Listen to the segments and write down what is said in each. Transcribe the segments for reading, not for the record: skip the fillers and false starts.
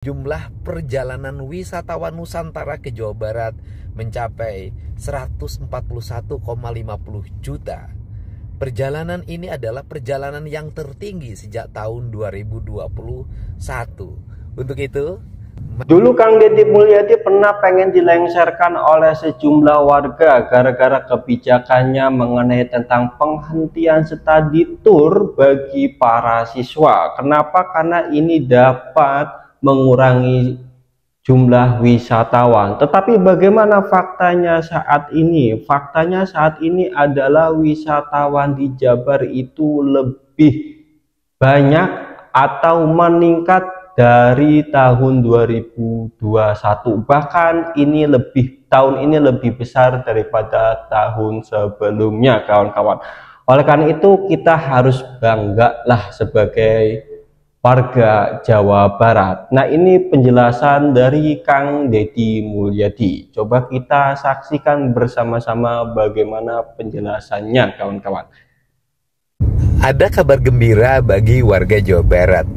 Jumlah perjalanan wisatawan Nusantara ke Jawa Barat mencapai 141,50 juta. Perjalanan ini adalah perjalanan yang tertinggi sejak tahun 2021. Untuk itu, dulu Kang Deddy Mulyadi pernah pengen dilengserkan oleh sejumlah warga gara-gara kebijakannya mengenai tentang penghentian study tour bagi para siswa. Kenapa? Karena ini dapat mengurangi jumlah wisatawan. Tetapi bagaimana faktanya saat ini? Faktanya saat ini adalah wisatawan di Jabar itu lebih banyak atau meningkat dari tahun 2021. Bahkan tahun ini lebih besar daripada tahun sebelumnya, kawan-kawan. Oleh karena itu kita harus banggalah sebagai warga Jawa Barat. Nah, ini penjelasan dari Kang Deddy Mulyadi. Coba kita saksikan bersama-sama bagaimana penjelasannya, kawan-kawan. Ada kabar gembira bagi warga Jawa Barat.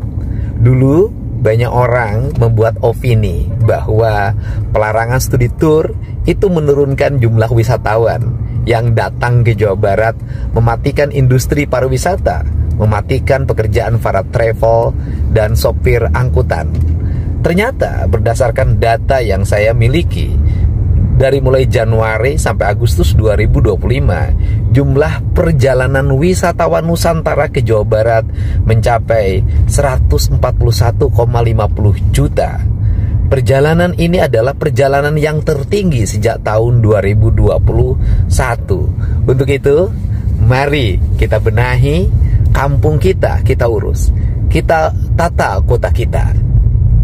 Dulu banyak orang membuat opini bahwa pelarangan studi tour itu menurunkan jumlah wisatawan yang datang ke Jawa Barat, mematikan industri pariwisata, mematikan pekerjaan para travel dan sopir angkutan. Ternyata berdasarkan data yang saya miliki, dari mulai Januari sampai Agustus 2025, jumlah perjalanan wisatawan Nusantara ke Jawa Barat mencapai 141,50 juta. Perjalanan ini adalah perjalanan yang tertinggi sejak tahun 2021. Untuk itu, mari kita benahi kampung kita urus. Kita tata kota kita.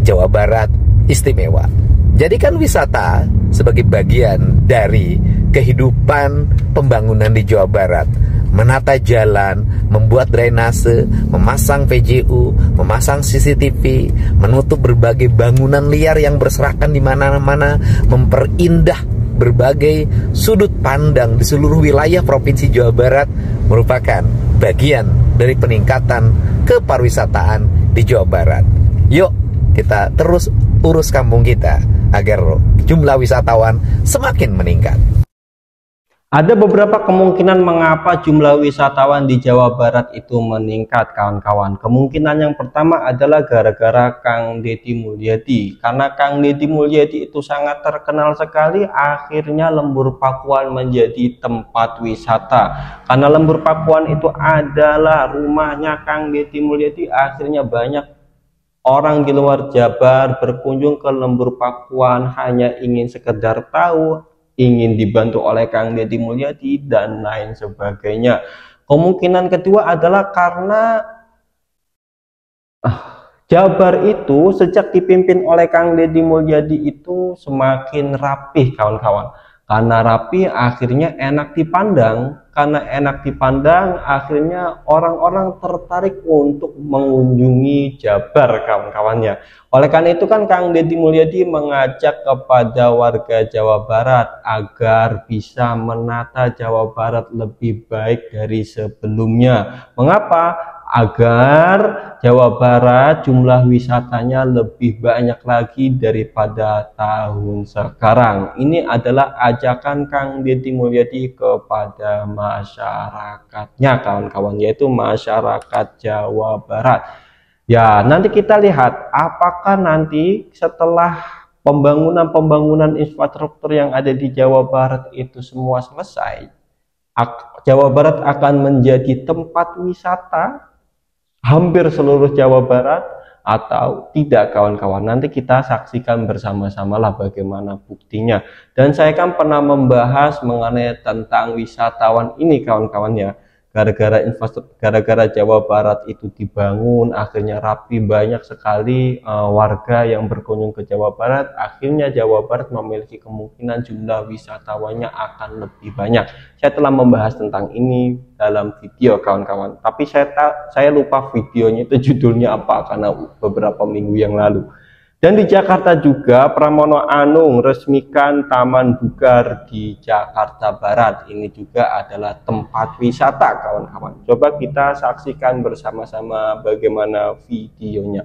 Jawa Barat istimewa. Jadikan wisata sebagai bagian dari kehidupan pembangunan di Jawa Barat. Menata jalan, membuat drainase, memasang PJU, memasang CCTV, menutup berbagai bangunan liar yang berserakan di mana-mana, memperindah berbagai sudut pandang di seluruh wilayah Provinsi Jawa Barat merupakan bagian dari peningkatan kepariwisataan di Jawa Barat. Yuk, kita terus urus kampung kita agar jumlah wisatawan semakin meningkat. Ada beberapa kemungkinan mengapa jumlah wisatawan di Jawa Barat itu meningkat, kawan-kawan. Kemungkinan yang pertama adalah gara-gara Kang Deddy Mulyadi. Karena Kang Deddy Mulyadi itu sangat terkenal sekali, akhirnya Lembur Pakuan menjadi tempat wisata. Karena Lembur Pakuan itu adalah rumahnya Kang Deddy Mulyadi, akhirnya banyak orang di luar Jabar berkunjung ke Lembur Pakuan hanya ingin sekedar tahu, ingin dibantu oleh Kang Deddy Mulyadi dan lain sebagainya. Kemungkinan kedua adalah karena Jabar itu sejak dipimpin oleh Kang Deddy Mulyadi itu semakin rapih, kawan-kawan. Karena rapi akhirnya enak dipandang. Karena enak dipandang akhirnya orang-orang tertarik untuk mengunjungi Jabar, kawan-kawannya. Oleh karena itu kan Kang Deddy Mulyadi mengajak kepada warga Jawa Barat agar bisa menata Jawa Barat lebih baik dari sebelumnya. Mengapa? Agar Jawa Barat jumlah wisatanya lebih banyak lagi daripada tahun sekarang. Ini adalah ajakan Kang Deddy Mulyadi kepada masyarakatnya, kawan-kawan, yaitu masyarakat Jawa Barat. Ya, nanti kita lihat apakah nanti setelah pembangunan infrastruktur yang ada di Jawa Barat itu semua selesai, Jawa Barat akan menjadi tempat wisata hampir seluruh Jawa Barat atau tidak, kawan-kawan. Nanti kita saksikan bersama-sama lah bagaimana buktinya. Dan saya kan pernah membahas mengenai tentang wisatawan ini, kawan-kawannya. Gara-gara Jawa Barat itu dibangun, akhirnya rapi, banyak sekali warga yang berkunjung ke Jawa Barat. Akhirnya Jawa Barat memiliki kemungkinan jumlah wisatawannya akan lebih banyak. Saya telah membahas tentang ini dalam video, kawan-kawan. Tapi saya lupa videonya itu judulnya apa karena beberapa minggu yang lalu. Dan di Jakarta juga, Pramono Anung resmikan Taman Bugar di Jakarta Barat. Ini juga adalah tempat wisata, kawan-kawan. Coba kita saksikan bersama-sama bagaimana videonya.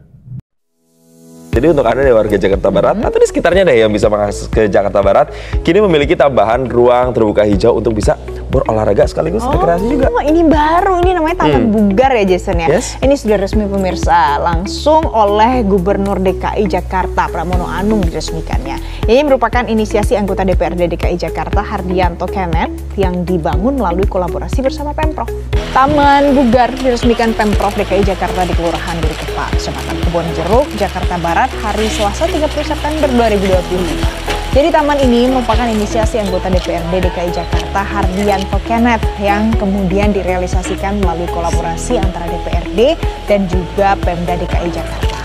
Jadi untuk Anda dari warga Jakarta Barat atau di sekitarnya deh yang bisa mengakses ke Jakarta Barat, kini memiliki tambahan ruang terbuka hijau untuk bisa berolahraga sekaligus rekreasi juga. Ini baru, ini namanya Taman Bugar ya Jason ya. Yes. Ini sudah resmi pemirsa, langsung oleh Gubernur DKI Jakarta Pramono Anung diresmikannya. Ini merupakan inisiasi anggota DPRD DKI Jakarta Hardianto Kenet yang dibangun melalui kolaborasi bersama Pemprov. Taman Bugar diresmikan Pemprov DKI Jakarta di Kelurahan Durikepa, Kecamatan Kebon Jeruk, Jakarta Barat, hari Selasa 30 September 2025. Jadi taman ini merupakan inisiasi anggota DPRD DKI Jakarta Hardianto Kenet yang kemudian direalisasikan melalui kolaborasi antara DPRD dan juga Pemda DKI Jakarta.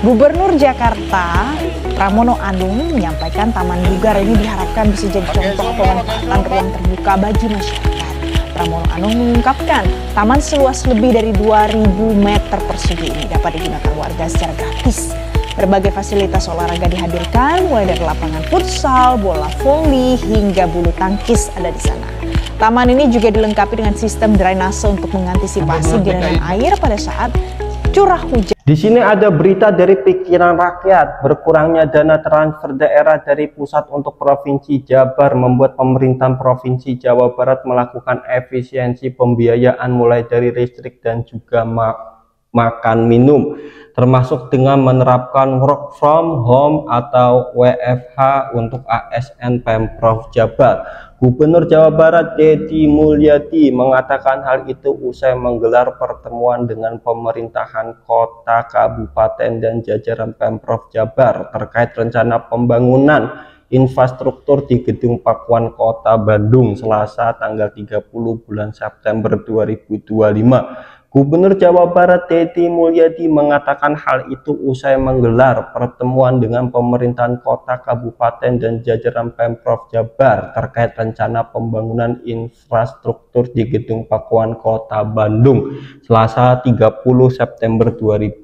Gubernur Jakarta Pramono Anung menyampaikan Taman Bugar ini diharapkan bisa jadi contoh pemanfaatan ruang terbuka bagi masyarakat. Pramono Anung mengungkapkan taman seluas lebih dari 2.000 meter persegi ini dapat digunakan warga secara gratis. Berbagai fasilitas olahraga dihadirkan, mulai dari lapangan futsal, bola voli, hingga bulu tangkis ada di sana. Taman ini juga dilengkapi dengan sistem drainase untuk mengantisipasi genangan air pada saat curah hujan. Di sini ada berita dari pikiran rakyat. Berkurangnya dana transfer daerah dari pusat untuk Provinsi Jabar membuat pemerintah Provinsi Jawa Barat melakukan efisiensi pembiayaan mulai dari listrik dan juga makan minum, termasuk dengan menerapkan work from home atau WFH untuk ASN Pemprov Jabar. Gubernur Jawa Barat Deddy Mulyadi mengatakan hal itu usai menggelar pertemuan dengan pemerintahan kota, kabupaten, dan jajaran Pemprov Jabar terkait rencana pembangunan infrastruktur di Gedung Pakuan Kota Bandung Selasa tanggal 30 bulan September 2025. Gubernur Jawa Barat Deddy Mulyadi mengatakan hal itu usai menggelar pertemuan dengan pemerintahan kota, kabupaten, dan jajaran Pemprov Jabar terkait rencana pembangunan infrastruktur di Gedung Pakuan Kota Bandung Selasa 30 September 2025.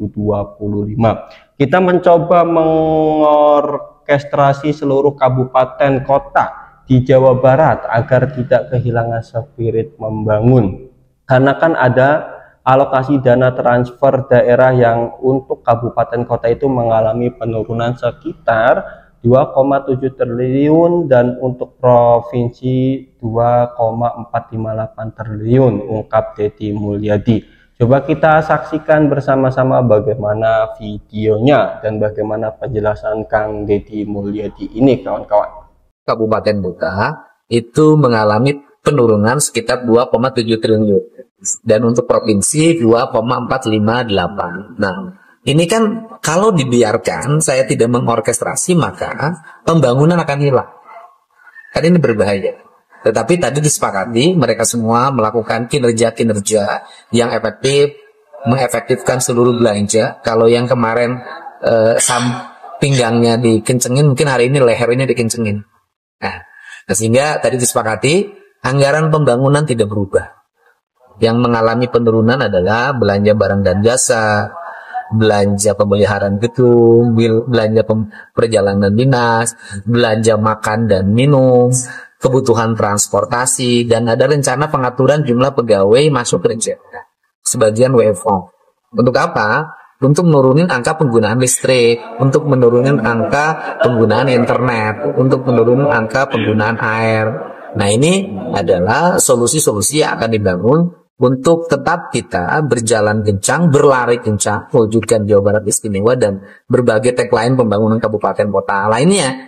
Kita mencoba mengorkestrasi seluruh kabupaten kota di Jawa Barat agar tidak kehilangan spirit membangun. Karena kan ada alokasi dana transfer daerah yang untuk kabupaten kota itu mengalami penurunan sekitar 2,7 triliun dan untuk provinsi 2,458 triliun, ungkap Deddy Mulyadi. Coba kita saksikan bersama-sama bagaimana videonya dan bagaimana penjelasan Kang Deddy Mulyadi ini, kawan-kawan. Kabupaten kota itu mengalami penurunan sekitar 2,7 triliun. Dan untuk provinsi 2,458. Nah, ini kan kalau dibiarkan, saya tidak mengorkestrasi, maka pembangunan akan hilang. Kan ini berbahaya. Tetapi tadi disepakati mereka semua melakukan kinerja-kinerja yang efektif, mengefektifkan seluruh belanja. Kalau yang kemarin pinggangnya dikencengin, mungkin hari ini leher ini dikencengin. Nah, sehingga tadi disepakati anggaran pembangunan tidak berubah. Yang mengalami penurunan adalah belanja barang dan jasa, belanja pemeliharaan gedung, belanja perjalanan dinas, belanja makan dan minum, kebutuhan transportasi, dan ada rencana pengaturan jumlah pegawai masuk kerja. Sebagian WFO. Untuk apa? Untuk menurunin angka penggunaan listrik, untuk menurunin angka penggunaan internet, untuk menurunin angka penggunaan air. Nah, ini adalah solusi-solusi yang akan dibangun untuk tetap kita berjalan kencang, berlari kencang, mewujudkan Jawa Barat istimewa dan berbagai tagline pembangunan kabupaten kota lainnya.